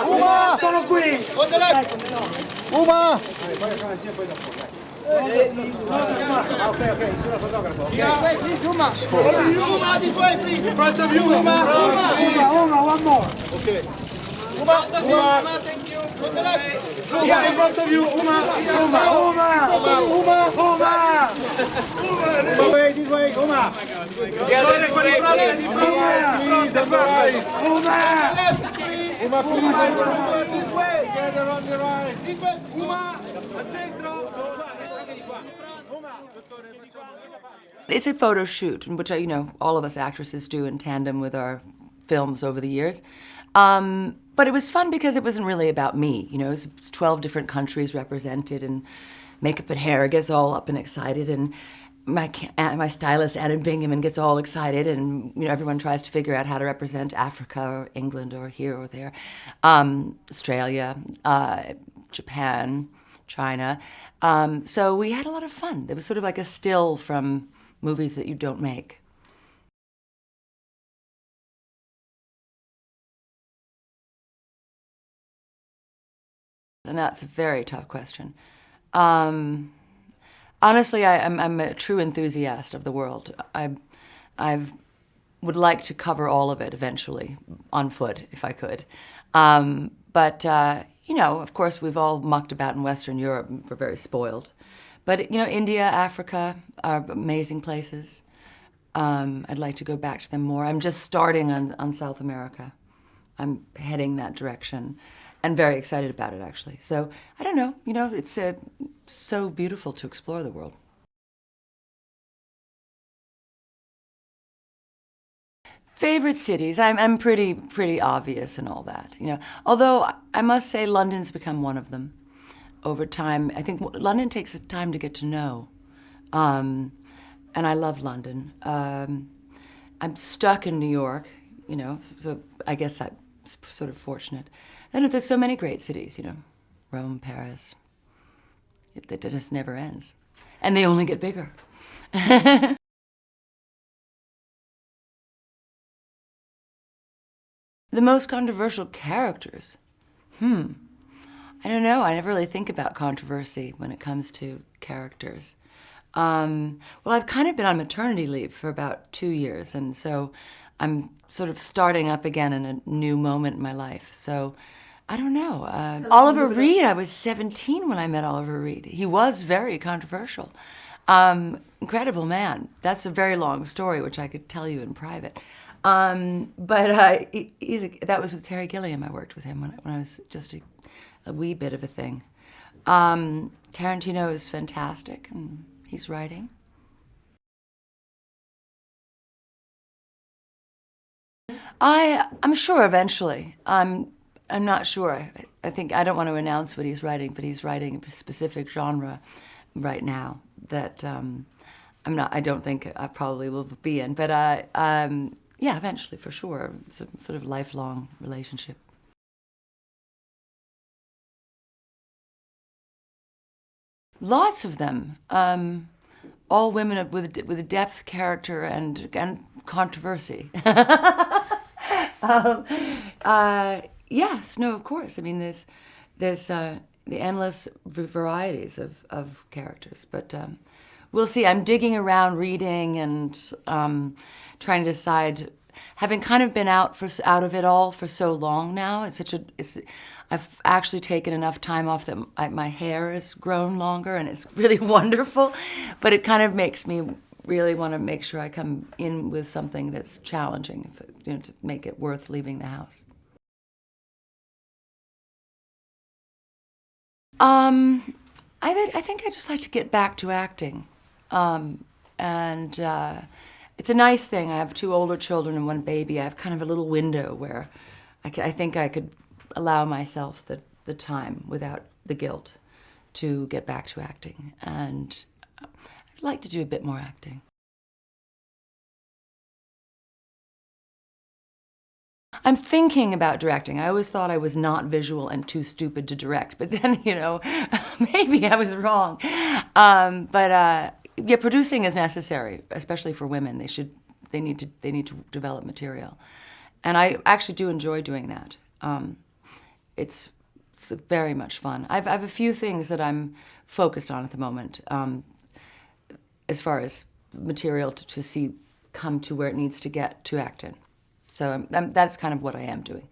Uma! Sono qui! Uma! Okay, sono fotografo. Please, Uma! Uma, this way, please! In front of you, Uma, one more! Okay. Uma, thank you! On the left! Uma, in front of you, Uma! This way, Uma! Together, please, on the right! Uma, please, this way! Together on the right! This way, Uma! Al centro! It's a photo shoot, which all of us actresses do in tandem with our films over the years. But it was fun because it wasn't really about me. It was 12 different countries represented, and makeup and hair gets all up and excited, and my stylist Anna Bingaman gets all excited, and everyone tries to figure out how to represent Africa or England or here or there, Australia, Japan, China. So we had a lot of fun. It was sort of like a still from movies that you don't make. And that's a very tough question. Honestly, I'm a true enthusiast of the world. I would like to cover all of it eventually, on foot, if I could. But of course, we've all mucked about in Western Europe. We're very spoiled. But, India, Africa are amazing places. I'd like to go back to them more. I'm just starting on South America. I'm heading that direction and very excited about it, actually. So, I don't know, it's so beautiful to explore the world. Favorite cities, I'm pretty obvious and all that, Although I must say London's become one of them over time. I think London takes time to get to know, and I love London. I'm stuck in New York, so I guess I'm sort of fortunate. And there's so many great cities, Rome, Paris. It just never ends, and they only get bigger. The most controversial characters? I don't know. I never really think about controversy when it comes to characters. Well, I've kind of been on maternity leave for about 2 years, and so I'm sort of starting up again in a new moment in my life. So, I don't know. Oliver Reed, I was 17 when I met Oliver Reed. He was very controversial. Incredible man. That's a very long story, which I could tell you in private. But that was with Terry Gilliam. I worked with him when I was just a wee bit of a thing. Tarantino is fantastic, and he's writing. I'm sure eventually. I'm not sure. I think I don't want to announce what he's writing, but he's writing a specific genre right now that I don't think I probably will be in. But yeah, eventually, for sure. It's a sort of lifelong relationship. Lots of them. All women with a depth, character, and controversy. Yes, no, of course. I mean, there's the endless varieties of characters. But we'll see. I'm digging around, reading, and trying to decide. Having kind of been out of it all for so long now, I've actually taken enough time off that my hair has grown longer, and it's really wonderful. But it kind of makes me really want to make sure I come in with something that's challenging, to make it worth leaving the house. I think I just like to get back to acting, and it's a nice thing. I have 2 older children and 1 baby. I have kind of a little window where I think I could allow myself the time without the guilt to get back to acting, and I'd like to do a bit more acting. I'm thinking about directing. I always thought I was not visual and too stupid to direct, but then, maybe I was wrong. Yeah, producing is necessary, especially for women. They need to develop material. And I actually do enjoy doing that. It's very much fun. I have a few things that I'm focused on at the moment, as far as material to see come to where it needs to get to act in. So that's kind of what I am doing.